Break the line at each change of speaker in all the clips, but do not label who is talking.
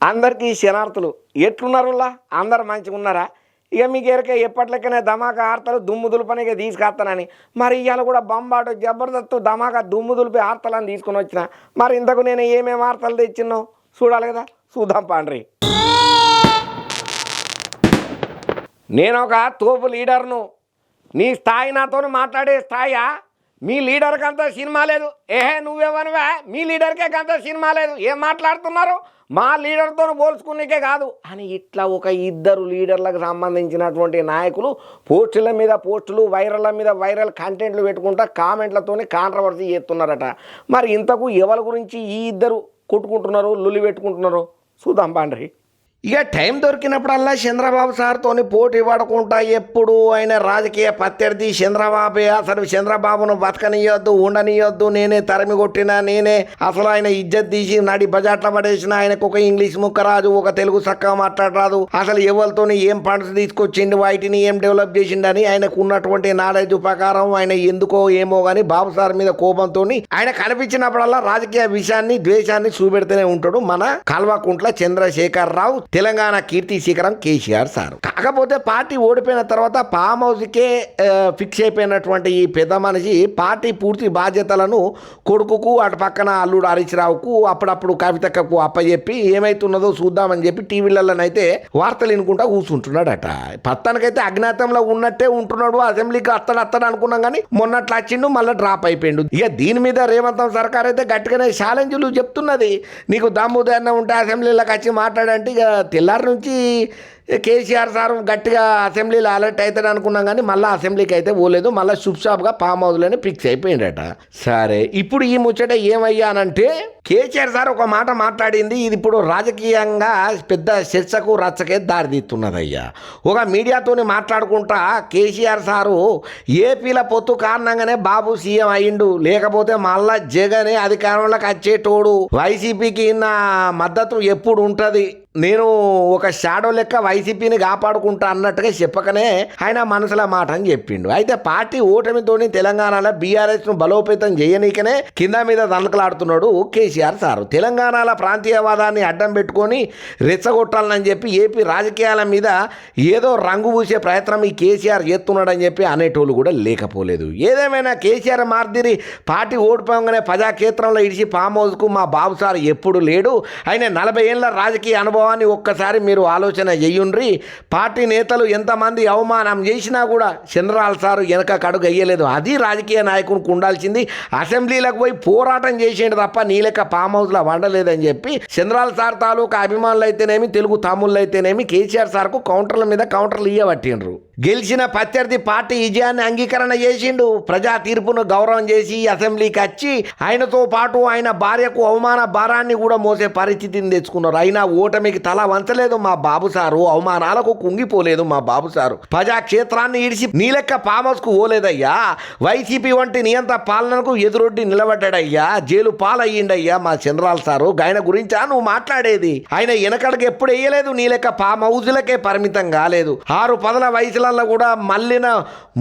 అందరికీ శనార్థులు ఎట్లున్నారులా అందరు మంచిగా ఉన్నారా? ఇక మీకు ఎరకే ఎప్పట్లెక్కనే ధమాకా ఆర్తలు దుమ్ము దులుపనిగా తీసుకొస్తానని మరి ఇవాళ కూడా బంబాటు జబర్దస్త్ ధమాకా దుమ్ము దులిపి ఆర్తలని తీసుకుని వచ్చిన. మరి ఇంతకు నేను ఏమేమి ఆర్తలు తెచ్చినో చూడాలి కదా, చూద్దాం పాండ్రి. నేను ఒక తోపు లీడర్ను. నీ స్థాయి నాతో మాట్లాడే స్థాయా? మీ లీడర్కి అంత సినిమా లేదు. ఏహే నువ్వేమనువా, మీ లీడర్కే అంత సినిమా లేదు, ఏం మాట్లాడుతున్నారు? మా లీడర్తో పోల్చుకునేకే కాదు అని ఇట్లా ఒక ఇద్దరు లీడర్లకు సంబంధించినటువంటి నాయకులు పోస్టుల మీద పోస్టులు, వైరల్ల మీద వైరల్ కంటెంట్లు పెట్టుకుంటా కామెంట్లతోనే కాంట్రవర్సీ చేస్తున్నారట. మరి ఇంతకు ఎవరి గురించి ఈ ఇద్దరు కొట్టుకుంటున్నారు, లొల్లి పెట్టుకుంటున్నారు చూద్దాం పాండ్రి. ఇక టైం దొరికినప్పుడల్లా చంద్రబాబు సార్తోని పోటీ పడకుండా ఎప్పుడు ఆయన రాజకీయ ప్రత్యర్థి చంద్రబాబే, అసలు చంద్రబాబును బతకనియొద్దు, ఉండనియొద్దు, నేనే తరిమి కొట్టినా, నేనే అసలు ఆయన ఇజ్జత్ తీసి నడి బజాట్ల పడేసిన, ఆయనకు ఒక ఇంగ్లీష్ ముక్క రాదు, ఒక తెలుగు చక్కగా మాట్లాడరాదు, అసలు ఎవరితోని ఏం ఫండ్స్ తీసుకొచ్చిండు, వాటిని ఏం డెవలప్ చేసిండని ఆయనకు ఉన్నటువంటి నాలెడ్జ్ ప్రకారం ఆయన ఎందుకో ఏమో కానీ బాబు సార్ మీద కోపంతో ఆయన కనిపించినప్పుడల్లా రాజకీయ విషయాన్ని ద్వేషాన్ని చూపెడుతూనే ఉంటాడు మన కల్వకుంట్ల చంద్రశేఖర్ రావు, తెలంగాణ కీర్తి శిఖరం కేసీఆర్ సార్. కాకపోతే పార్టీ ఓడిపోయిన తర్వాత ఫామ్ హౌస్కే ఫిక్స్ అయిపోయినటువంటి ఈ పెద్ద మనిషి పార్టీ పూర్తి బాధ్యతలను కొడుకుకు, అటు పక్కన అల్లుడు హరీష్ రావుకు, అప్పుడప్పుడు కవితకు అప్పచెప్పి ఏమైతున్నదో చూద్దామని చెప్పి టీవీలలోనైతే వార్తలు వినుకుంటా కూర్చుంటున్నాడట. పత్తానికైతే అజ్ఞాతంలో ఉన్నట్టే ఉంటున్నాడు. అసెంబ్లీకి అత్తడు అనుకున్నాం కానీ మొన్నట్లు వచ్చిండు, మళ్ళీ డ్రాప్ అయిపోయిండు. ఇక దీని మీద రేవంత్ సర్కార్ అయితే గట్టిగానే ఛాలెంజ్లు చెప్తున్నది. నీకు దమ్ముదన్న ఉంటే అసెంబ్లీలోకి వచ్చి మాట్లాడంటే ఇక తెల్లారి నుంచి కేసీఆర్ సార్ గట్టిగా అసెంబ్లీలో అలర్ట్ అవుతాడు అనుకున్నాం కానీ మళ్ళీ అసెంబ్లీకి అయితే పోలేదు. మళ్ళీ షాప్గా ఫామ్ హౌస్లోనే ఫిక్స్ అయిపోయిందట. సరే, ఇప్పుడు ఈ ముచ్చట ఏమయ్యానంటే కేసీఆర్ సార్ ఒక మాట మాట్లాడింది. ఇది ఇప్పుడు రాజకీయంగా పెద్ద చర్చకు రచ్చకే దారితీస్తున్నదయ్యా. ఒక మీడియాతోని మాట్లాడుకుంటా కేసీఆర్ సారు ఏపీల పొత్తు కారణంగానే బాబు సీఎం అయ్యిండు, లేకపోతే మళ్ళా జగనే అధికారంలోకి వచ్చేటోడు, వైసీపీకి నా మద్దతు ఎప్పుడు ఉంటుంది, నేను ఒక షాడో లెక్క వైసీపీని కాపాడుకుంటా అన్నట్టుగా చెప్పకనే ఆయన మనసుల మాట అని చెప్పిండు. అయితే పార్టీ ఓటమితోని తెలంగాణలో బీఆర్ఎస్ను బలోపేతం చేయనీకనే కింద మీద దండకలాడుతున్నాడు కేసీఆర్ సారు. తెలంగాణలో ప్రాంతీయవాదాన్ని అడ్డం పెట్టుకొని రెచ్చగొట్టాలని చెప్పి ఏపీ రాజకీయాల మీద ఏదో రంగు పూసే ప్రయత్నం ఈ కేసీఆర్ చేస్తున్నాడని చెప్పి అనేటోళ్ళు కూడా లేకపోలేదు. ఏదేమైనా కేసీఆర్ మార్దిరి పార్టీ ఓడిపోగానే ప్రజాక్షేత్రంలో ఇడిచి ఫామ్ హౌస్కు మా బాబు సార్ ఎప్పుడు లేడు. ఆయన 40 ఏళ్ళ రాజకీయ అనుభవాన్ని ఒక్కసారి మీరు ఆలోచన చెయ్యుండ్రి. పార్టీ నేతలు ఎంతమంది అవమానం చేసినా కూడా చంద్రలాల్ సారు వెనక కడుగు అయ్యలేదు. అది రాజకీయ నాయకునికి ఉండాల్సింది. అసెంబ్లీలకు పోయి పోరాటం చేసేది తప్ప నీ లెక్క ఫామ్ హౌస్లో వండలేదని చెప్పి చంద్రలాల్ సార్ తాలూకా అభిమానులు అయితేనేమి, తెలుగు తమ్ముళ్ళు అయితేనేమి కేసీఆర్ సార్కు కౌంటర్ల మీద కౌంటర్లు ఇయ్యబట్టిండ్రు. గెలిచిన ప్రత్యర్థి పార్టీ విజయాన్ని అంగీకరణ చేసిండు. ప్రజా తీర్పును గౌరవం చేసి అసెంబ్లీకి వచ్చి ఆయనతో పాటు ఆయన భార్యకు అవమాన భారాన్ని కూడా మోసే పరిస్థితిని తెచ్చుకున్నారు. అయినా ఓటమికి తల వంచలేదు మా బాబు సారు, అవమానాలకు కుంగిపోలేదు మా బాబు సారు. ప్రజాక్షేత్రాన్ని ఇడిచి నీ లెక్క ఫామ్ హౌస్కు పోలేదయ్యా. వైసీపీ వంటి నియంత పాలనకు ఎదురొడ్డి నిలబడ్డాడయ్యా, జైలు పాలయ్యిండయ్యా మా చంద్రలాల్ సారు. ఆయన గురించా నువ్వు మాట్లాడేది? ఆయన వెనకడికి ఎప్పుడు వేయలేదు, నీ లెక్క ఫామ్ హౌస్లకే పరిమితం కాలేదు. 6 పదల వయసులలో కూడా మళ్ళిన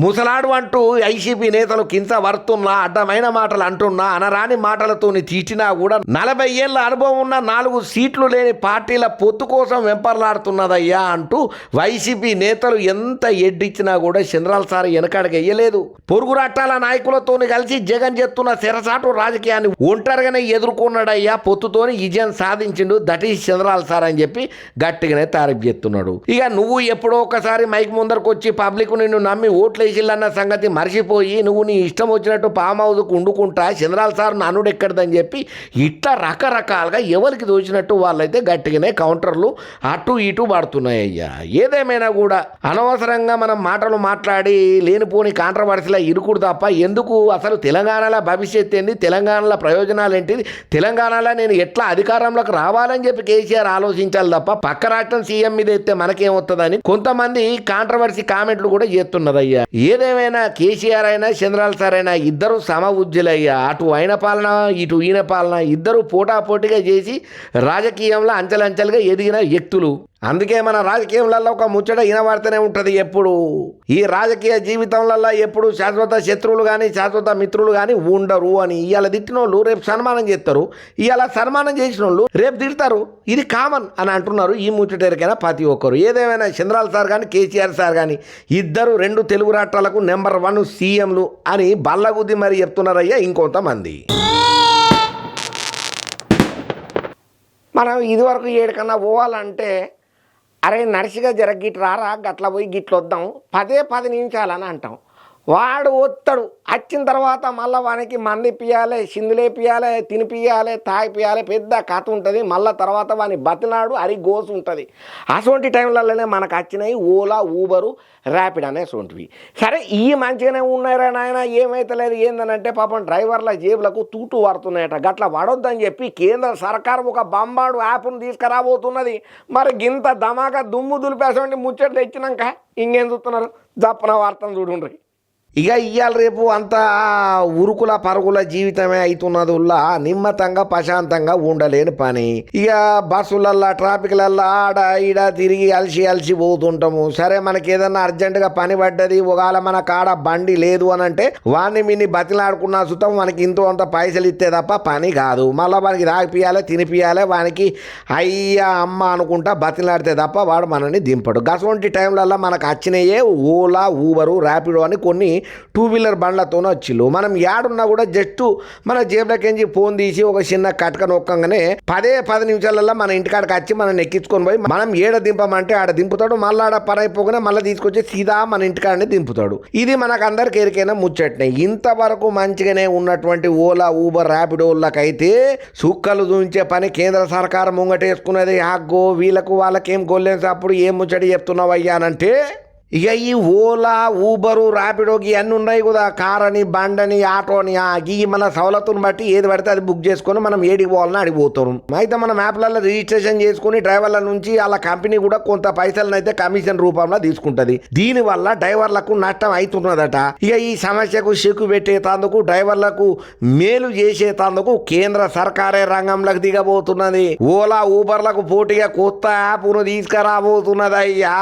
ముసలాడు అంటూ ఐసీపీ నేతలు కింద వరుతున్నా, అడ్డమైన మాటలు అంటున్నా, అనరాని మాటలతోని తీర్చినా కూడా 40 ఏళ్ళ అనుభవం ఉన్న 4 సీట్లు లేని పార్టీల పొత్తు కోసం వెంపర్లాడుతున్నదయ్యా అంటూ వైసీపీ నేతలు ఎంత ఎడ్డిచ్చినా కూడా చంద్రలాల్ సార్ వెనకాడికి వెయ్యలేదు. పొరుగు రాష్ట్రాల నాయకులతో కలిసి జగన్ చేస్తున్న శరసాటు రాజకీయాన్ని ఒంటరిగానే ఎదుర్కొన్నాడయ్యా, పొత్తుతోని విజయం సాధించిండు, దట్ ఈస్ చంద్రలాల్ సార్ అని చెప్పి గట్టిగానే తారీఫ్ చేస్తున్నాడు. ఇక నువ్వు ఎప్పుడో ఒకసారి మైక్ ముందరకు వచ్చి పబ్లిక్ నిన్ను నమ్మి ఓట్లేసిల్లన్న సంగతి మర్చిపోయి నువ్వు నీ ఇష్టం వచ్చినట్టు ఫామ్ హౌస్కు వండుకుంటా చంద్రలాల్ సార్ నన్నుడు ఎక్కడదని చెప్పి ఇట్లా రకరకాలుగా ఎవరికి దోచినట్టు వాళ్ళైతే గట్టిగానే కౌంటర్లు అటు ఇటు పడుతున్నాయి అయ్యా. ఏదేమైనా కూడా అనవసరంగా మనం మాటలు మాట్లాడి లేనిపోని కాంట్రవర్సీలో ఇరుకుడు తప్ప ఎందుకు? అసలు తెలంగాణలో భవిష్యత్ ఏంటి, తెలంగాణలో ప్రయోజనాలు ఏంటిది, తెలంగాణలో నేను ఎట్లా అధికారంలోకి రావాలని చెప్పి కేసీఆర్ ఆలోచించాలి తప్ప పక్క రాష్ట్రం సీఎం మీద ఎత్తే మనకేమొస్తుందని కొంతమంది కాంట్రవర్సీ కామెంట్లు కూడా చేస్తున్నదయ్యా. ఏదేమైనా కేసీఆర్ అయినా చంద్రలాల్ సార్ అయినా ఇద్దరు సమవుజ్జులయ్యా. అటు ఆయన పాలన ఇటు ఈయన పాలన ఇద్దరు పోటాపోటీగా చేసి రాజకీయంలో అంచెలంచెలుగా ఎదిగిన వ్యక్తులు. అందుకే మన రాజకీయంలలో ఒక ముచ్చట వినబడుతూనే ఉంటుంది ఎప్పుడు. ఈ రాజకీయ జీవితంలో ఎప్పుడు శాశ్వత శత్రువులు కానీ శాశ్వత మిత్రులు కానీ ఉండరు అని. ఇవాళ తిట్టిన వాళ్ళు రేపు సన్మానం చేస్తారు, ఇవాళ సన్మానం చేసిన వాళ్ళు రేపు తిడతారు. ఇది కామన్ అని అంటున్నారు ఈ ముచ్చటేరికైనా ప్రతి ఒక్కరు. ఏదేమైనా చంద్రాల సార్ కానీ కేసీఆర్ సార్ కానీ ఇద్దరు 2 తెలుగు రాష్ట్రాలకు నెంబర్ 1 సీఎంలు అని బల్లగుద్ది మరి చెప్తున్నారయ్యా ఇంకొంతమంది. మనం ఇదివరకు ఏడికన్నా పోవాలంటే అరే నర్సిగా జర గిట్ రారా గట్ల పోయి గిట్లు వద్దాం 10 నిమిషాలని అంటాం. వాడు వస్తాడు, వచ్చిన తర్వాత మళ్ళీ వానికి మంది పియాలి, సిందులేపియాలి, తినిపియాలి, తాగిపియాలి, పెద్ద కథ ఉంటుంది. మళ్ళీ తర్వాత వాని బతినాడు అరి గోసు ఉంటుంది. అటువంటి టైంలలోనే మనకు వచ్చినాయి ఓలా, ఊబరు, ర్యాపిడ్ అనేటువంటివి. సరే ఈ మంచిగానే ఉన్నారా నాయన, ఏమైతలేదు ఏందనంటే పాపం డ్రైవర్ల జేబులకు తూటు పడుతున్నాయట. గట్ల పడొద్దని చెప్పి కేంద్ర సర్కారు ఒక బంబాడు యాప్ను తీసుకురాబోతున్నది. మరి గింత ధమాకా దుమ్ము దులిపేసండి ముచ్చట్లు తెచ్చినాక ఇంకేం చూస్తున్నారు, జప్పన వార్తను చూడుండ్రి. ఇక ఇవాళ రేపు అంతా ఉరుకుల పరుగుల జీవితమే అవుతున్నదిలా, నిమ్మతంగా ప్రశాంతంగా ఉండలేని పని. ఇక బస్సులల్లా ట్రాఫిక్లల్లా ఆడ ఈడ తిరిగి అలసి పోతుంటాము. సరే మనకి ఏదన్నా అర్జెంటుగా పని పడ్డది, ఒకవేళ మన కాడ బండి లేదు అని అంటే వాడిని మిన్ని బతిలాడుకున్నా సుతం మనకి ఇంతో అంత పైసలు ఇస్తే తప్ప పని కాదు. మళ్ళీ వానికి తాగిపియాలి, తినిపియాలి, వానికి అయ్యా అమ్మ అనుకుంటా బతిలాడితే తప్ప వాడు మనని దింపడు. గసవంటి టైంలల్లో మనకు వచ్చినాయే ఓలా, ఊబరు, ర్యాపిడో అని కొన్ని 2 వీలర్ బండ్లతోనే వచ్చిళ్ళు. మనం యాడున్నా కూడా జస్ట్ మన జేబులకెంచి ఫోన్ తీసి ఒక చిన్న కటక నొక్కంగానే 10 నిమిషాలలో మన ఇంటికాడికి వచ్చి మనం ఎక్కించుకొని పోయి మనం ఏడ దింపమంటే ఆడ దింపుతాడు. మళ్ళీ ఆడ పని అయిపోగానే మళ్ళీ తీసుకొచ్చి సీదా మన ఇంటికాడనే దింపుతాడు. ఇది మనకు అందరికి ఎరికైనా ముచ్చట్నే. ఇంతవరకు మంచిగానే ఉన్నటువంటి ఓలా, ఊబర్, ర్యాపిడోళ్ళకైతే సుక్కలు చూపించే పని కేంద్ర సర్కారు ముంగటేసుకున్నది. ఆగ్గో వీళ్ళకు వాళ్ళకేం గొల్లేసి అప్పుడు ఏం ముచ్చట చెప్తున్నావయ్యా అనంటే ఇక ఈ ఓలా, ఊబరు, ర్యాపిడోకి అన్నీ ఉన్నాయి కదా, కార్ అని, బండని, ఆటోని, ఈ మన సవలతుని బట్టి ఏది పడితే అది బుక్ చేసుకొని మనం ఏడికి పోవాలని అడిగిపోతాం. అయితే మనం యాప్లలో రిజిస్ట్రేషన్ చేసుకుని డ్రైవర్ల నుంచి వాళ్ళ కంపెనీ కూడా కొంత పైసలను అయితే కమిషన్ రూపంలో తీసుకుంటది. దీనివల్ల డ్రైవర్లకు నష్టం అవుతున్నదట. ఇక ఈ సమస్యకు చెక్కు పెట్టేటందుకు, డ్రైవర్లకు మేలు చేసేటందుకు కేంద్ర సర్కారే రంగంలోకి దిగబోతున్నది. ఓలా, ఊబర్లకు పోటీగా కొత్త యాప్ను తీసుకురాబోతున్నది అయ్యా.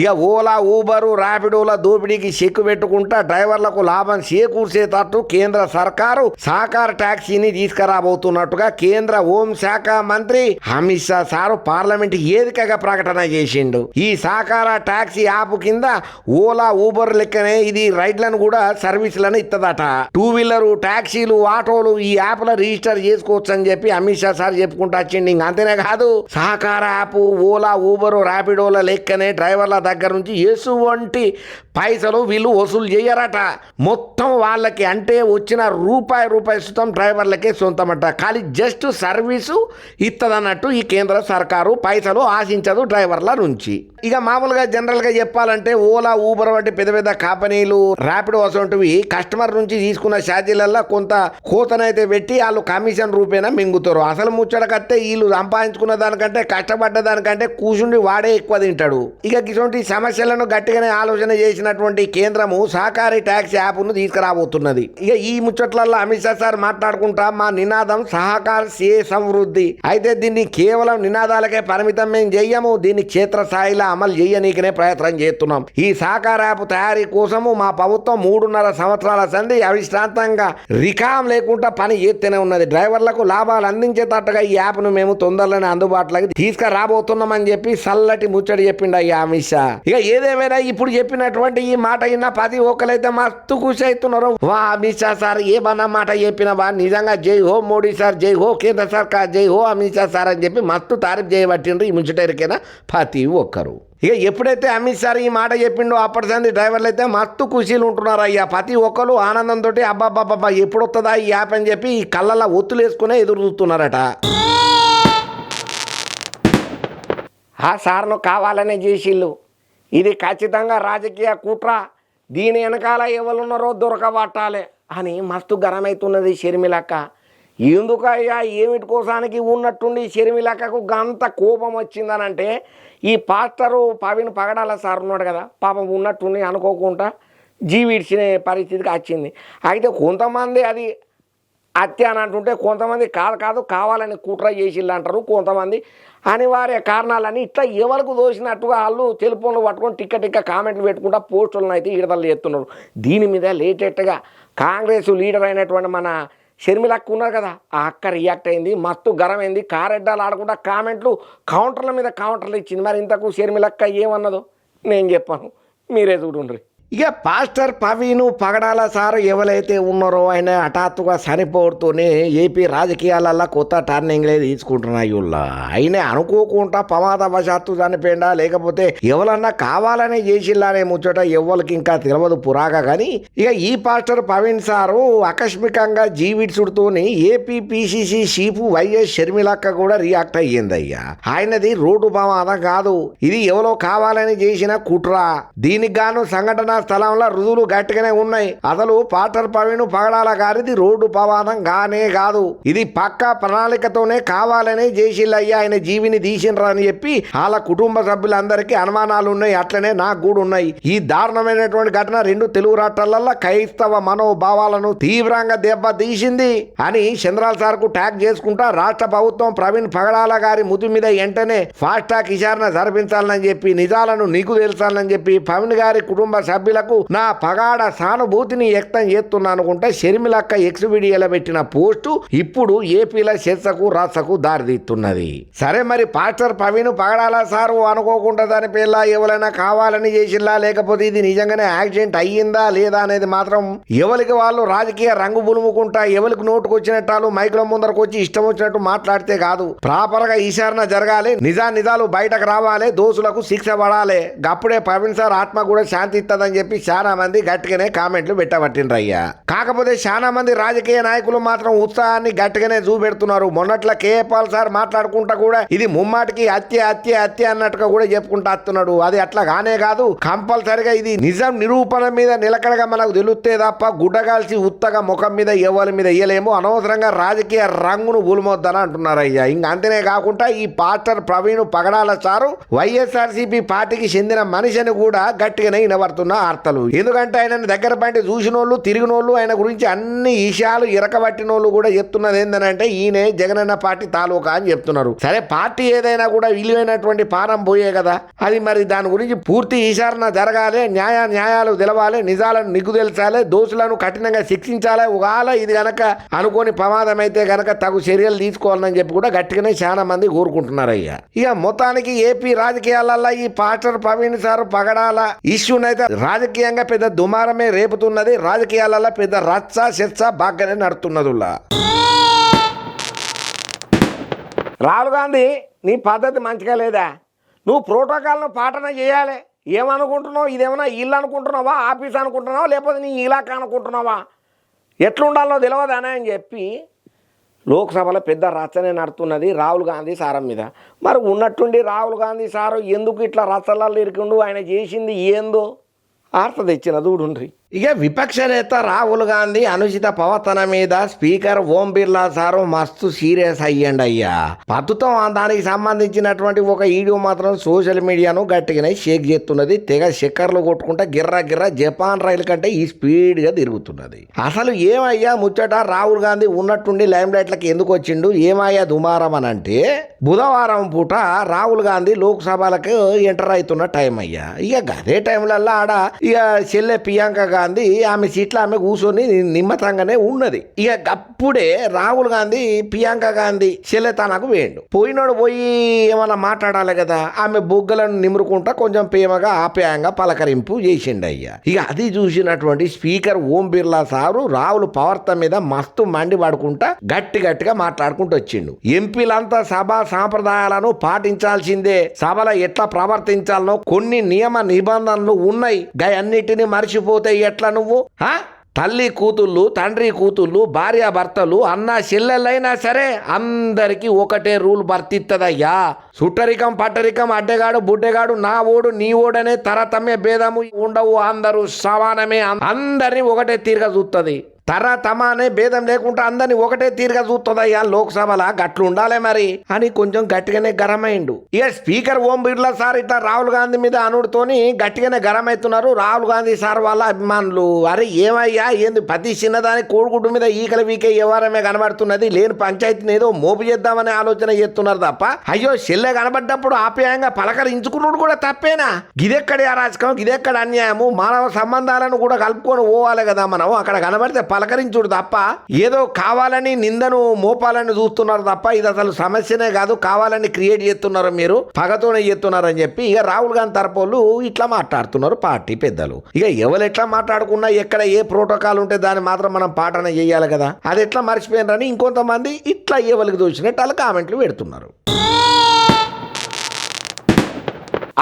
ఇక ఓలా, ఊబరు, ర్యాపిడోల దోపిడీకి చెక్కు పెట్టుకుంటా డ్రైవర్లకు లాభం చేకూర్చేటట్టు కేంద్ర సర్కారు సహకార ట్యాక్సీని తీసుకురాబోతున్నట్టుగా కేంద్ర హోంశాఖ మంత్రి అమిత్ షా సారు పార్లమెంట్ వేదికగా ప్రకటన చేసిండు. ఈ సహకార ట్యాక్సీ యాప్ కింద ఓలా, ఊబర్ లెక్కనే ఇది రైడ్లను కూడా సర్వీసులను ఇత్తదట. 2 వీలర్ ట్యాక్సీలు, ఆటోలు ఈ యాప్ లో రిజిస్టర్ చేసుకోవచ్చు అని చెప్పి అమిత్ షా సార్ చెప్పుకుంటూ వచ్చిండు. ఇంక అంతేనే కాదు, సహకార యాప్ ఓలా, ఊబరు, ర్యాపిడోల లెక్కనే డ్రైవర్ల దగ్గర నుంచి ఎటువంటి పైసలు వీళ్ళు వసూలు చేయరట. మొత్తం వాళ్ళకి అంటే వచ్చిన రూపాయి సుతం డ్రైవర్లకే సొంతమట. ఖాళీ జస్ట్ సర్వీసు ఇత్తదన్నట్టు ఈ కేంద్ర సర్కారు పైసలు ఆశించదు డ్రైవర్ల నుంచి. ఇక మామూలుగా జనరల్గా చెప్పాలంటే ఓలా, ఊబర్ వంటి పెద్ద కంపెనీలు, ర్యాపిడో అసొంటివి కస్టమర్ నుంచి తీసుకున్న ఛార్జీలలో కొంత కోతనైతే పెట్టి వాళ్ళు కమిషన్ రూపేనా మింగుతారు. అసలు ముచ్చటకత్తే వీళ్ళు సంపాదించుకున్న దానికంటే కష్టపడ్డ దానికంటే కూర్చుండి వాడే ఎక్కువ తింటాడు. ఇక ఇటువంటి సమస్యలను గట్టిగానే ఆలోచన చేసినటువంటి కేంద్రము సహకారి ట్యాక్స్ యాప్ను తీసుకురాబోతున్నది. ఇక ఈ ముచ్చట్లలో అమిత్ షా సార్ మాట్లాడుకుంటా మా నినాదం సహకార సే సమృద్ధి. అయితే దీన్ని కేవలం నినాదాలకే పరిమితం మేము చెయ్యము, దీన్ని క్షేత్రస్థాయిలో అమలు చేయనీకనే ప్రయత్నం చేస్తున్నాం. ఈ సహకార యాప్ తయారీ కోసము మా ప్రభుత్వం 3.5 సంవత్సరాల సంధి అవిశ్రాంతంగా రికాం లేకుండా పని చేస్తూనే ఉన్నది. డ్రైవర్లకు లాభాలు అందించేటట్టుగా ఈ యాప్ను మేము తొందరలోనే అందుబాటులోకి తీసుకురాబోతున్నామని చెప్పి చల్లటి ముచ్చడి చెప్పిండు అయ్యా అమిత్ షా. ఇక ఏదేమైనా ఇప్పుడు చెప్పినటువంటి ఈ మాట విన్న ప్రతి ఒక్కరైతే మస్తు ఖుషి అవుతున్నారు. వా అమిత్ షా సార్ ఏమన్నా మాట చెప్పినవా, నిజంగా జై హో మోడీ సార్, జై హో కేంద్ర సర్కార్, జై హో అమిత్ షా సార్ అని చెప్పి మస్తు తారీఫ్ చేయబట్టిండ్రు ఈ ముచ్చటరికైనా ప్రతి ఒక్కరు. ఇక ఎప్పుడైతే అమిత్ షా ఈ మాట చెప్పిండో అప్పటి సంది డ్రైవర్లు అయితే మస్తు ఖుషీలు ఉంటున్నారు అయ్యా. ప్రతి ఒక్కరు ఆనందంతో అబ్బాబ్బాబ్బా ఎప్పుడు వస్తుందా ఈ యాప్ అని చెప్పి ఈ కళ్ళల్లో ఒత్తులు వేసుకునే ఎదురు చూస్తున్నారట. ఆ సార్ను కావాలనే చేసిళ్ళు. ఇది ఖచ్చితంగా రాజకీయ కుట్ర, దీని వెనకాల ఎవరున్నారో దొరకబట్టాలి అని మస్తు గరమవుతున్నది షర్మిలక్క. ఎందుకయ్యా ఏమిటి కోసానికి ఉన్నట్టుండి షర్మిలక్కకు గంత కోపం వచ్చిందనంటే ఈ పాస్టరు ప్రవీణ్ పగడాల సార్ ఉన్నాడు కదా, పాపం ఉన్నట్టుండి అనుకోకుండా జీవిడ్చిన పరిస్థితికి వచ్చింది. అయితే కొంతమంది అది హత్య అని అంటుంటే కొంతమంది కాదు కావాలని కుట్ర చేసిళ్ళు అంటారు, కొంతమంది అనివార్య కారణాలని ఇట్లా ఎవరికి దోసినట్టుగా వాళ్ళు టెలిఫోన్లు పట్టుకొని టిక్క కామెంట్లు పెట్టుకుంటా పోస్టులను అయితే ఈడదలు చేస్తున్నారు. దీని మీద లేటెస్ట్గా కాంగ్రెస్ లీడర్ అయినటువంటి మన షర్మిలక్క ఉన్నారు కదా, ఆ అక్క రియాక్ట్ అయింది, మస్తు గరమైంది, కారెడ్డాలు ఆడకుండా కామెంట్లు కౌంటర్ల మీద కౌంటర్లు ఇచ్చింది. మరి ఇంతకు షర్మిలక్క ఏమన్నదో నేను చెప్పాను, మీరే చూడండి. ఇక పాస్టర్ పవీను పగడాల సార్ ఎవరైతే ఉన్నారో ఆయన హఠాత్తుగా చనిపోతూనే ఏపీ రాజకీయాలల్లో కొత్త టర్నింగ్లే తీసుకుంటున్నాయి. ఆయన అనుకోకుండా ప్రమాదవశాత్తు చనిపోయిందా లేకపోతే ఎవరన్నా కావాలనే చేసిల్లానే ముచ్చట ఎవరికి ఇంకా తెలియదు పురాగా. కానీ ఇక ఈ పాస్టర్ పవీన్ సారు ఆకస్మికంగా జీవిడ్సుడుతోని ఏపీ పిసిసి చీఫ్ వైఎస్ షర్మిలక్క కూడా రియాక్ట్ అయ్యిందయ్యా. ఆయనది రోడ్డు ప్రమాదం కాదు, ఇది ఎవరో కావాలని చేసిన కుట్ర. దీనికి గాను సంఘటన స్థలంలో రుజువులు గట్టిగానే ఉన్నాయి. అసలు పాస్టర్ పవీన్ పగడాల గారిది రోడ్డు ప్రమాదం గానే కాదు, ఇది పక్కా ప్రణాళికతోనే కావాలనే చేసిల్లయ్యా, ఆయన జీవిని తీసినరా అని చెప్పి వాళ్ళ కుటుంబ సభ్యులందరికీ అనుమానాలు ఉన్నాయి. అట్లనే నాకు కూడా ఉన్నాయి. ఈ దారుణమైనటువంటి ఘటన రెండు తెలుగు రాష్ట్రాలలో క్రైస్తవ మనోభావాలను తీవ్రంగా దెబ్బతీసింది అని చంద్రాల సార్ కు ట్యాగ్ చేసుకుంటా రాష్ట్ర ప్రభుత్వం ప్రవీణ్ పగడాల గారి ముద్దు మీద వెంటనే ఫాస్ట్ ట్రాక్ విచారణ జరిపించాలని చెప్పి నిజాలను నీకు తెలుసాలని చెప్పి ప్రవీణ్ గారి కుటుంబ సభ్యులకు నా పగాడ సానుభూతిని వ్యక్తం చేస్తున్నా అనుకుంటే షర్మిలక్క ఎక్స్ వీడియోలో పెట్టిన పోస్టు ఇప్పుడు ఏపీలో చర్చకు రాసకు దారితీస్తున్నది. సరే మరి పాస్టర్ ప్రవీణ్ పగడాల సారు అనుకోకుండా దాని పేర్లా ఎవరైనా కావాలని చేసిల్లా లేకపోతే ఇది నిజంగానే యాక్సిడెంట్ అయ్యిందా లేదా అనేది మాత్రం ఎవరికి వాళ్ళు రాజకీయ రంగు బులుముకుంటా ఎవరికి నోటుకు వచ్చినట్టాలు మైకుల ముందరకు వచ్చి ఇష్టం వచ్చినట్టు మాట్లాడితే కాదు, ప్రాపర్ గా విచారణ జరగాలి, నిజాలు బయటకు రావాలి, దోషులకు శిక్ష పడాలి. అప్పుడే ప్రవీణ్ సార్ ఆత్మ కూడా శాంతి ఇస్తుందని చెప్పి చాలా మంది గట్టిగానే కామెంట్లు పెట్టబట్టిండ్రయ్యా. కాకపోతే చాలా మంది రాజకీయ నాయకులు మాత్రం ఉత్సాహాన్ని గట్టిగానే చూపెడుతున్నారు. మొన్నట్ల కేపాల్ సార్ మాట్లాడుకుంటా కూడా ఇది ముమ్మాటికి హత్య అన్నట్టుగా కూడా చెప్పుకుంటా వస్తున్నాడు. అది అట్లా కానే కాదు, కంపల్సరిగా ఇది నిజం నిరూపణ మీద నిలకడగా మనకు తెలుస్తే తప్ప గుడ్డగాల్సి ఉత్తగా ముఖం మీద ఎవరి మీద ఇయ్యలేము, అనవసరంగా రాజకీయ రంగును బులుమొద్దని అంటున్నారయ్యా. ఇంక అంతనే కాకుండా ఈ పాస్టర్ ప్రవీణ్ పగడాల సారు వైఎస్ఆర్సీపీ పార్టీకి చెందిన మనిషిని కూడా గట్టిగానే వినబడుతున్న వార్తలు. ఎందుకంటే ఆయన దగ్గర పండి చూసినోళ్ళు తిరిగినోళ్ళు ఆయన గురించి అన్ని విషయాలు ఇరకబట్టినోళ్ళు కూడా చెప్తున్నది ఏంటంటే ఈయన జగనన్న పార్టీ తాలూకా అని చెప్తున్నారు. సరే పార్టీ ఏదైనా కూడా విలువైనటువంటి పానం పోయే కదా, అది మరి దాని గురించి పూర్తి విచారణ జరగాలి, న్యాయాలు తెలవాలి, నిజాలను నిగ్గు తెలుసాలి, దోషులను కఠినంగా శిక్షించాలి. ఒకవేళ ఇది గనక అనుకోని ప్రమాదం అయితే గనక తగు చర్యలు తీసుకోవాలని చెప్పి కూడా గట్టిగానే చాలా మంది కోరుకుంటున్నారయ్యా. ఇక మొత్తానికి ఏపీ రాజకీయాలలో ఈ పాస్టర్ ప్రవీణ్ సార్ పగడాల ఇష్యూనైతే రాజకీయంగా పెద్ద దుమారమే రేపుతున్నది. రాజకీయాలలో పెద్ద రచ్చ చర్చ బాగానే నడుతున్నదిలా. రాహుల్ గాంధీ నీ పద్ధతి మంచిగా లేదా, నువ్వు ప్రోటోకాల్ను పాలన చేయాలి. ఏమనుకుంటున్నావు, ఇదేమన్నా ఇల్లు అనుకుంటున్నావా, ఆఫీస్ అనుకుంటున్నావా, లేకపోతే నీ ఇలాకా అనుకుంటున్నావా, ఎట్లుండాలో తెలియదానే అని చెప్పి లోక్సభలో పెద్ద రచ్చనే నడుతున్నది రాహుల్ గాంధీ సారం మీద. మరి ఉన్నట్టుండి రాహుల్ గాంధీ సారు ఎందుకు ఇట్లా రచ్చలలో ఇరుకుండు, ఆయన చేసింది ఏందో ఆర్త తెచ్చిన చూడుండ్రి. ఇక విపక్ష నేత రాహుల్ గాంధీ అనుచిత ప్రవర్తన మీద స్పీకర్ ఓం బిర్లా సారు మస్తు సీరియస్ అయ్యండి అయ్యా. ప్రస్తుతం దానికి సంబంధించినటువంటి ఒక వీడియో మాత్రం సోషల్ మీడియాను గట్టిగానే షేక్ చేస్తున్నది. తెగ చక్కర్లు కొట్టుకుంటా గిర్ర జపాన్ రైలు కంటే ఈ స్పీడ్ గా తిరుగుతున్నది. అసలు ఏమయ్యా ముచ్చట, రాహుల్ గాంధీ ఉన్నట్టుండి లైమ్ లైట్లకి ఎందుకు వచ్చిండు, ఏమయ్యా దుమారం అని అంటే బుధవారం పూట రాహుల్ గాంధీ లోక్సభలకు ఎంటర్ అవుతున్న టైం అయ్యా. ఇక అదే టైంలల్లో ఆడ ఇక చెల్లె ప్రియాంక గాంధీ ఆమె సీట్లో ఆమె కూర్చొని నిమ్మతంగానే ఉన్నది. ఇక అప్పుడే రాహుల్ గాంధీ ప్రియాంక గాంధీ చెల్లె తనకు వేయండు. పోయినోడు పోయి ఏమన్నా మాట్లాడాలి కదా, ఆమె బొగ్గలను నిమురుకుంటా కొంచెం ప్రేమగా ఆప్యాయంగా పలకరింపు చేసిండు అయ్యా. ఇక అది చూసినటువంటి స్పీకర్ ఓం బిర్లా సారు రాహుల్ ప్రవర్తన మీద మస్తు మండి పడుకుంటా గట్టిగా మాట్లాడుకుంటూ వచ్చిండు. ఎంపీలంతా సభ సాంప్రదాయాలను పాటించాల్సిందే, సభలో ఎట్లా ప్రవర్తించాలనో కొన్ని నియమ నిబంధనలు ఉన్నాయి, అన్నిటిని మర్చిపోతే ఎట్లా నువ్వు? తల్లి కూతుళ్ళు, తండ్రి కూతుళ్ళు, భార్య భర్తలు, అన్న చెల్లెళ్ళైనా సరే అందరికీ ఒకటే రూల్ వర్తిత్తదయ్యా. సుట్టరికం పట్టరికం అడ్డగాడు బుడ్డగాడు నా ఓడు నీ ఓడనే తరతమ్య భేదము ఉండవు, అందరూ సమానమే, అందరినీ ఒకటే తీరుగా చూస్తుంది. తమ అనే భేదం లేకుండా అందరిని ఒకటే తీరుగా చూస్తుందయ్యా లోక్సభలో గట్లు ఉండాలి మరి అని కొంచెం గట్టిగానే గరమైండు. ఇక స్పీకర్ ఓం బిర్లా సార్ ఇట్లా రాహుల్ గాంధీ మీద అనుడితోని గట్టిగానే గరమవుతున్నారు రాహుల్ గాంధీ సార్ వాళ్ళ అభిమానులు. అరే ఏమయ్యా ఏంది ప్రతి చిన్నదాని కోడిగుడ్డు మీద ఈకల వీకే వ్యవహారమే కనబడుతున్నది, లేని పంచాయతీని ఏదో మోపు చేద్దామనే ఆలోచన చేస్తున్నారు తప్ప అయ్యో చెల్లె కనబడ్డప్పుడు ఆప్యాయంగా పలకరించుకున్నాడు కూడా తప్పేనా? గిదెక్కడి అరాచకం, గిదెక్కడ అన్యాయము? మానవ సంబంధాలను కూడా కలుపుకొని పోవాలి కదా మనం. అక్కడ కనబడితే పలకరించుడు తప్ప ఏదో కావాలని నిందను మోపాలని చూస్తున్నారు తప్ప ఇది అసలు సమస్యనే కాదు, కావాలని క్రియేట్ చేస్తున్నారు, మీరు పగతోనే చేస్తున్నారు అని చెప్పి ఇక రాహుల్ గాంధీ తరపులు ఇట్లా మాట్లాడుతున్నారు పార్టీ పెద్దలు. ఇక ఎవరు ఎట్లా మాట్లాడుకున్నా ఎక్కడ ఏ ప్రోటోకాల్ ఉంటే దాన్ని మాత్రం మనం పాటన చేయాలి కదా, అది ఎట్లా మర్చిపోయినారని ఇంకొంతమంది ఇట్లా ఎవరికి దోచినట్టు వాళ్ళు కామెంట్లు పెడుతున్నారు.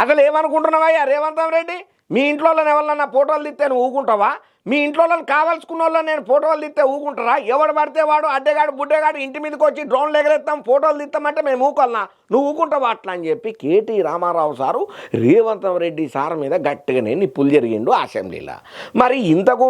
అసలు ఏమనుకుంటున్నావయ్యా రేవంత్ రెడ్డి? మీ ఇంట్లో ఎవరన్నా ఫోటోలు తీస్తే నువ్వు ఊకుంటావా? మీ ఇంట్లో కావాల్సుకున్న వాళ్ళని నేను ఫోటోలు తీస్తే ఊకుంటారా? ఎవడు పడితే వాడు అడ్డేగాడు బుడ్డేగాడు ఇంటి మీదకి వచ్చి డ్రోన్లు ఎగరేస్తాం ఫోటోలు తీస్తామంటే మేము ఊకొల్నా, నువ్వు ఊకుంటావా అట్లా అని చెప్పి కేటీ రామారావు సారు రేవంత్ రెడ్డి సార్ మీద గట్టిగానే నిప్పులు జరిగిండు అసెంబ్లీలో. మరి ఇంతకు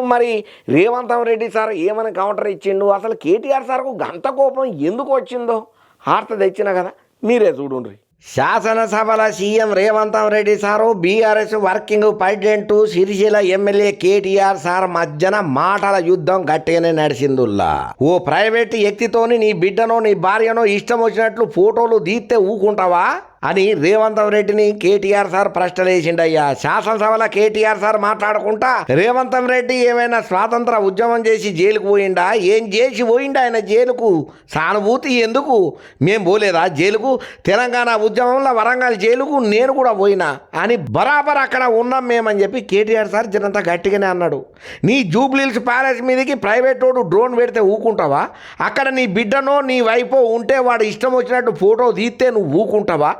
రేవంత్ రెడ్డి సార్ ఏమని కౌంటర్ ఇచ్చిండు? అసలు కేటీఆర్ సార్కు గంత కోపం ఎందుకు వచ్చిందో ఆర్త తెచ్చిన కదా, మీరే చూడుండ్రి. శాసనసభల CM Revanth Reddy sir BRS working president Sircilla MLA KTR sir మధ్యన మాటల యుద్ధం గట్టిగానే నడిచిందుల్లా. ఓ ప్రైవేట్ వ్యక్తితోని నీ బిడ్డనో నీ భార్యనో ఇష్టం వచ్చినట్లు ఫోటోలు తీస్తే ఊకుంటావా అని రేవంత్ రెడ్డిని కేటీఆర్ సార్ ప్రశ్నలేసిండయ్యా. శాసనసభలో కేటీఆర్ సార్ మాట్లాడుకుంటా రేవంత్ రెడ్డి ఏమైనా స్వాతంత్ర ఉద్యమం చేసి జైలుకు పోయిండా? ఏం చేసి పోయిండా ఆయన జైలుకు? సానుభూతి ఎందుకు? మేం పోలేదా జైలుకు? తెలంగాణ ఉద్యమంలో వరంగల్ జైలుకు నేను కూడా పోయినా అని బరాబర్ అక్కడ ఉన్నాం మేమని చెప్పి కేటీఆర్ సార్ జనంత గట్టిగానే అన్నాడు. నీ జూబ్లీహిల్స్ ప్యాలెస్ మీదకి ప్రైవేట్ వాడు డ్రోన్ పెడితే ఊకుంటావా? అక్కడ నీ బిడ్డనో నీ వైఫో ఉంటే వాడు ఇష్టం వచ్చినట్టు ఫోటో తీస్తే నువ్వు ఊకుంటావా?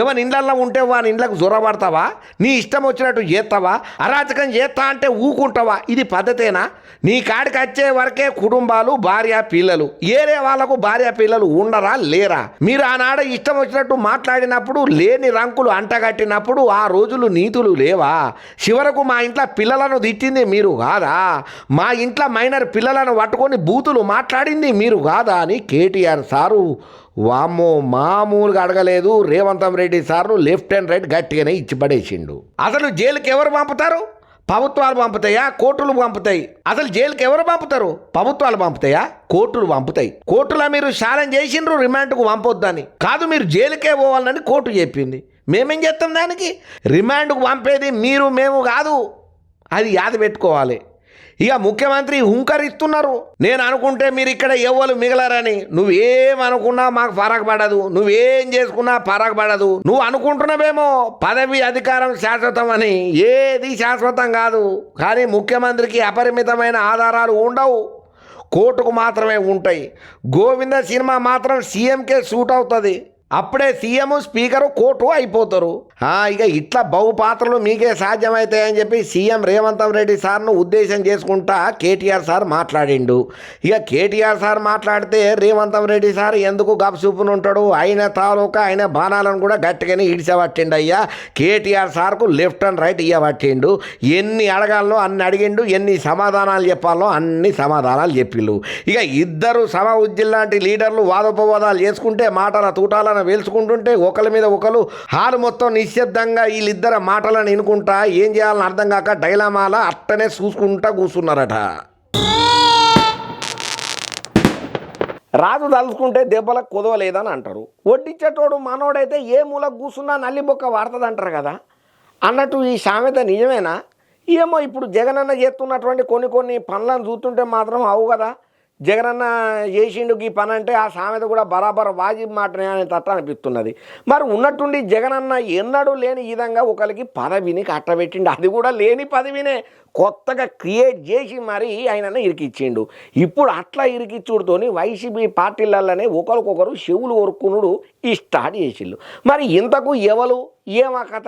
ఎవరి ఇండ్లల్లో ఉంటే వాని ఇండ్లకు జొరబడతావా? నీ ఇష్టం వచ్చినట్టు చేస్తావా? అరాచకం చేస్తా అంటే ఊకుంటావా? ఇది పద్ధతేనా? నీ కాడికి వచ్చే వరకే కుటుంబాలు భార్య పిల్లలు, ఏరే వాళ్ళకు భార్య పిల్లలు ఉండరా లేరా? మీరు ఆనాడు ఇష్టం వచ్చినట్టు మాట్లాడినప్పుడు లేని రంకులు అంటగట్టినప్పుడు ఆ రోజులు నీతులు లేవా? చివరకు మా ఇంట్లో పిల్లలను తిట్టింది మీరు కాదా? మా ఇంట్లో మైనర్ పిల్లలను పట్టుకొని బూతులు మాట్లాడింది మీరు కాదా అని కేటీఆర్ సారు వామ్మో మామూలుగా అడగలేదు. రేవంత్ రెడ్డి సార్ను లెఫ్ట్ అండ్ రైట్ గట్టిగానే ఇచ్చి పడేసిండు. అసలు జైలుకి ఎవరు పంపుతారు? ప్రభుత్వాలు పంపుతాయా? కోర్టులు పంపుతాయి. అసలు జైలుకి ఎవరు పంపుతారు? ప్రభుత్వాలు పంపుతాయా? కోర్టులు పంపుతాయి. కోర్టులో మీరు ఛాలెంజ్ చేసిండ్రు రిమాండ్కు పంపొద్దని. కాదు, మీరు జైలుకే పోవాలని కోర్టు చెప్పింది. మేమేం చేస్తాం దానికి? రిమాండ్కు పంపేది మీరు మేము కాదు, అది యాద పెట్టుకోవాలి. ఇక ముఖ్యమంత్రి హుంకరిస్తున్నారు. నేను అనుకుంటే మీరు ఇక్కడ ఎవ్వరు మిగలరని. నువ్వేమనుకున్నా మాకు ఫరక్ పడదు, నువ్వేం చేసుకున్నా ఫరక్ పడదు. నువ్వు అనుకుంటున్నావేమో పదవి అధికారం శాశ్వతం అని. ఏది శాశ్వతం కాదు. కానీ ముఖ్యమంత్రికి అపరిమితమైన ఆధారాలు ఉండవు, కోర్టుకు మాత్రమే ఉంటాయి. గోవింద సినిమా మాత్రం సీఎంకే సూట్ అవుతుంది. అప్పుడే సీఎం స్పీకరు కోర్టు అయిపోతారు. ఇక ఇట్లా బహుపాత్రలు మీకే సాధ్యమవుతాయని చెప్పి సీఎం రేవంత్ రెడ్డి సార్ను ఉద్దేశం చేసుకుంటా కేటీఆర్ సార్ మాట్లాడిండు. ఇక కేటీఆర్ సార్ మాట్లాడితే రేవంత్ రెడ్డి సార్ ఎందుకు గప్సూపును ఉంటాడు? ఆయన తాలూకా ఆయన బాణాలను కూడా గట్టిగానే ఇడిచబట్టిండు అయ్యా. కేటీఆర్ సార్కు లెఫ్ట్ అండ్ రైట్ ఇవ్వబట్టిండు. ఎన్ని అడగాలో అన్ని అడిగిండు, ఎన్ని సమాధానాలు చెప్పాలో అన్ని సమాధానాలు చెప్పిండు. ఇక ఇద్దరు సమ ఉజ్జిల్లాంటి లీడర్లు వాదోపవాదాలు చేసుకుంటే మాటల తూటాలను వేల్చుకుంటుంటే ఒకరి మీద ఒకరు హాలు మొత్తం నిశ్శబ్దంగా వీళ్ళిద్దరు మాటలను వినుకుంటా ఏం చేయాలని అర్థం కాక డైలామాల అట్టనే చూసుకుంటా కూర్చున్నారట. రాజు తలుచుకుంటే దెబ్బలకు కుదవలేదని అంటారు. వడ్డిచ్చేటోడు మనోడైతే ఏ మూలకు కూర్చున్నా నల్లి బొక్క వాడుతుంది అంటారు కదా. అన్నట్టు ఈ సామెత నిజమేనా? ఏమో ఇప్పుడు జగనన్న చేస్తున్నటువంటి కొన్ని పనులను చూస్తుంటే మాత్రం అవు కదా, జగనన్న చేసిండు ఈ పని అంటే ఆ సామెత కూడా బరాబర్ వాజిబ్ మాటనే అని తట్ట అనిపిస్తున్నది. మరి ఉన్నట్టుండి జగనన్న ఎన్నడూ లేని విధంగా ఒకరికి పదవిని కట్టబెట్టిండు. అది కూడా లేని పదవినే కొత్తగా క్రియేట్ చేసి మరి ఆయనను ఇరికిచ్చిండు. ఇప్పుడు అట్లా ఇరికిచ్చుడుతోని వైసీపీ పార్టీలలోనే ఒకరికొకరు చెవులు కొరుక్కునుడు స్టార్ట్ చేసిండు. మరి ఇంతకు ఎవరు ఏమా కథ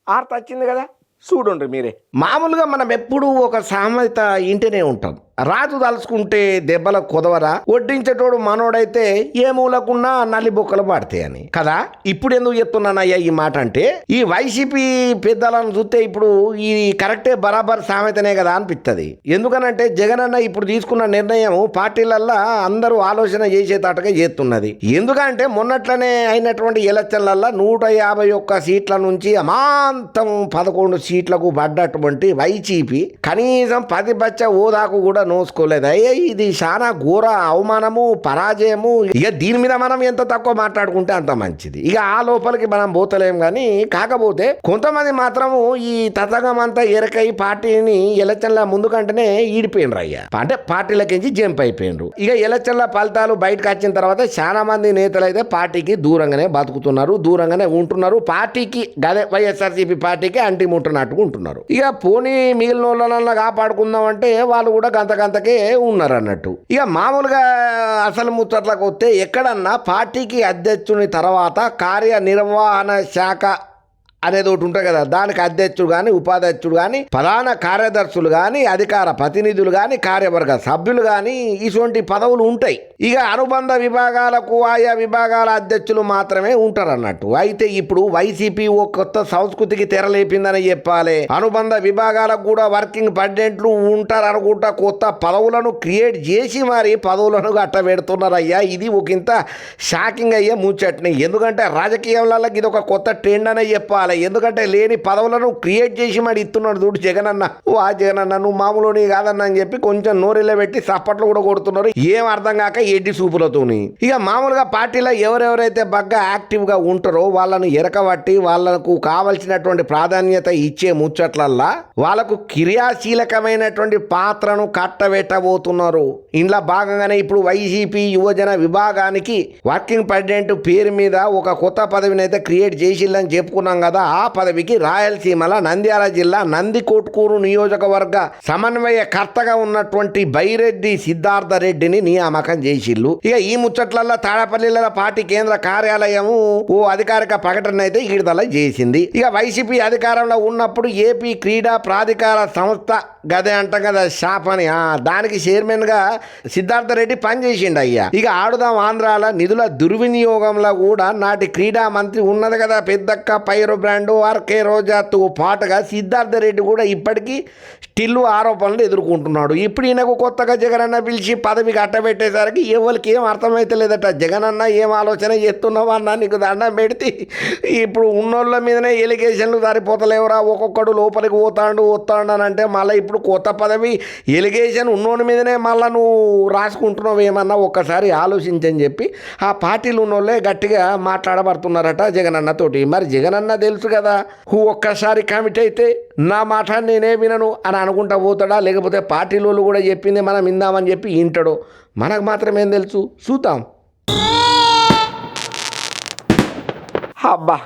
ఆర్త వచ్చింది కదా, చూడండి మీరే. మామూలుగా మనం ఎప్పుడూ ఒక సామెత ఇంటనే ఉంటాం. రాజు తలుచుకుంటే దెబ్బల కొదవరా, వడ్డించేటోడు మనోడైతే ఏ మూలకున్నా నల్లి బొక్కలు పడతాయని కదా. ఇప్పుడు ఎందుకు చెప్తున్నానయ్యా ఈ మాట అంటే, ఈ వైసీపీ పెద్దలను చూస్తే ఇప్పుడు ఈ కరెక్టే బరాబర్ సామెతనే కదా అనిపిస్తుంది. ఎందుకనంటే జగన్ అన్న ఇప్పుడు తీసుకున్న నిర్ణయం పార్టీలల్లా అందరూ ఆలోచన చేసేటట్టుగా చేస్తున్నది. ఎందుకంటే మొన్నట్లనే అయినటువంటి ఎలక్షన్లల్లో 151 సీట్ల నుంచి అమాంతం 11 సీట్లకు పడ్డటువంటి వైసీపీ కనీసం 10 బచ్చ హోదాకు కూడా నోసుకోలేదు. అయ్యే ఇది చాలా ఘోర అవమానము, పరాజయము. ఇక దీని మీద మనం ఎంత తక్కువ మాట్లాడుకుంటే అంత మంచిది. ఇక ఆ లోపలికి మనం పోతలేం. కానీ కాకపోతే కొంతమంది మాత్రము ఈ తతంగం అంతా ఎరకై పార్టీని ఎలక్షన్ల ముందు కంటేనే ఈడిపోయినరు అయ్యా. అంటే పార్టీలకించి జంప్ అయిపోయినరు. ఇక ఎలక్షన్ల ఫలితాలు బయటకు వచ్చిన తర్వాత చాలా మంది నేతలు అయితే పార్టీకి దూరంగానే బతుకుతున్నారు, దూరంగానే ఉంటున్నారు. పార్టీకి గదే వైఎస్ఆర్సీపీ పార్టీకి అంటి ముట్టనట్టుగా ఉంటున్నారు. ఇక పోనీ మిగిలిన వాళ్ళనన్నా కాపాడుకుందాం అంటే వాళ్ళు కూడా గంతకే ఉన్నారు అన్నట్టు. ఇక మామూలుగా అసలు ముచ్చట్లకు వస్తే ఎక్కడన్నా పార్టీకి అధ్యక్షుని తర్వాత కార్యనిర్వహణ శాఖ అనేది ఒకటి ఉంటుంది కదా, దానికి అధ్యక్షుడు కానీ ఉపాధ్యక్షుడు కానీ ప్రధాన కార్యదర్శులు కానీ అధికార ప్రతినిధులు కానీ కార్యవర్గ సభ్యులు కానీ ఇటువంటి పదవులు ఉంటాయి. ఇక అనుబంధ విభాగాలకు ఆయా విభాగాల అధ్యక్షులు మాత్రమే ఉంటారు అన్నట్టు. అయితే ఇప్పుడు వైసీపీ ఓ కొత్త సంస్కృతికి తెరలేపిందని చెప్పాలి. అనుబంధ విభాగాలకు కూడా వర్కింగ్ ప్రెసిడెంట్లు ఉంటారు అనుకుంటా కొత్త పదవులను క్రియేట్ చేసి మరి పదవులను గట్టబెడుతున్నారయ్యా. ఇది ఒకంత షాకింగ్ అయ్యే ముచ్చట్ని. ఎందుకంటే రాజకీయాలలో ఇది ఒక కొత్త ట్రెండ్ అనే చెప్పాలి. ఎందుకంటే లేని పదవులను క్రియేట్ చేసి మరి ఇస్తున్నాడు చూడు జగనన్న. ఆ జగనన్న నువ్వు మామూలుని కాదన్న అని చెప్పి కొంచెం నోరిలో పెట్టి సప్పట్లు కూడా కొడుతున్నారు. ఏం అర్థం కాక ఎడ్డి సూపులతోని. ఇక మామూలుగా పార్టీలో ఎవరెవరైతే బాగా యాక్టివ్గా ఉంటారో వాళ్ళను ఎరకబట్టి వాళ్ళకు కావలసినటువంటి ప్రాధాన్యత ఇచ్చే ముచ్చట్లల్లా వాళ్ళకు క్రియాశీలకమైనటువంటి పాత్రను కట్టబెట్టబోతున్నారు. ఇంట్లో భాగంగానే ఇప్పుడు వైసీపీ యువజన విభాగానికి వర్కింగ్ ప్రెసిడెంట్ పేరు మీద ఒక కొత్త పదవిని అయితే క్రియేట్ చేసిల్లని చెప్పుకున్నాం కదా. ఆ పదవికి రాయలసీమల నంద్యాల జిల్లా నందికొట్కూరు నియోజకవర్గ సమన్వయకర్తగా ఉన్నటువంటి బైరెడ్డి సిద్ధార్థ రెడ్డిని నియామకం చేసిల్లు. ఇక ఈ ముచ్చట్లల్లో తాడపల్లిల పార్టీ కేంద్ర కార్యాలయం ఓ అధికారిక ప్రకటన అయితే విడుదల చేసింది. ఇక వైసీపీ అధికారంలో ఉన్నప్పుడు ఏపీ క్రీడా ప్రాధికార సంస్థ గదే అంటాం కదా షాప్ అని, దానికి చైర్మన్ గా సిద్ధార్థ రెడ్డి పనిచేసిండు అయ్యా. ఇక ఆడుదాం ఆంధ్రాల నిధుల దుర్వినియోగంలో కూడా నాటి క్రీడా మంత్రి ఉన్నది కదా పెద్దక్క పైరో బ్రాండు ఆర్కే రోజాతో పాటుగా సిద్ధార్థ రెడ్డి కూడా ఇప్పటికీ స్టిల్లు ఆరోపణలు ఎదుర్కొంటున్నాడు. ఇప్పుడు ఈయనకు కొత్తగా జగనన్న పిలిచి పదవికి అట్టబెట్టేసరికి ఎవరికి ఏం అర్థమైతే లేదట. జగనన్న ఏం ఆలోచన చేస్తున్నావు అన్న, నీకు దండం పెడితే ఇప్పుడు ఉన్నోళ్ళ మీదనే ఎలిగేషన్లు సరిపోతలేవురా, ఒక్కొక్కడు లోపలికి వస్తాడు అని అంటే మళ్ళీ ఇప్పుడు కొత్త పదవి ఎలిగేషన్ ఉన్నోని మీదనే మళ్ళీ నువ్వు రాసుకుంటున్నావు ఏమన్నా ఒక్కసారి ఆలోచించని చెప్పి ఆ పార్టీలు ఉన్నోళ్ళే గట్టిగా మాట్లాడబడుతున్నారట జగనన్నతోటి. మరి జగనన్న తెలుసు కదా, ఒక్కసారి కమిట్ అయితే నా మాట నేనే వినను అని అనుకుంటా పోతాడా, లేకపోతే పార్టీలోళ్ళు కూడా చెప్పింది మనం విందామని చెప్పి వింటాడో మనకు మాత్రం ఏం తెలుసు, చూద్దాం. అబ్బా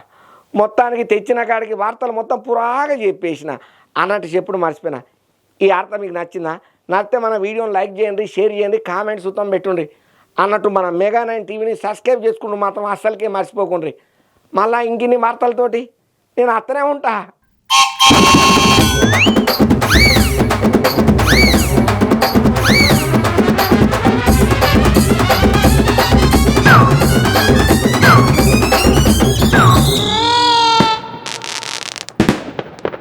మొత్తానికి తెచ్చిన కాడికి వార్తలు మొత్తం పురాగా చెప్పేసిన అన్నట్టు చెప్పుడు మర్చిపోయినా. ఈ వార్త మీకు నచ్చిందా? నచ్చితే మన వీడియోని లైక్ చేయండి, షేర్ చేయండి, కామెంట్స్ సుతం పెట్టుండ్రి అన్నట్టు. మన మెగా9 టీవీని సబ్స్క్రైబ్ చేసుకుంటూ మాత్రం అస్సలకే మర్చిపోకుండ్రి. మళ్ళీ ఇంకిన్ని వార్తలతోటి నేను అత్తనే ఉంటా.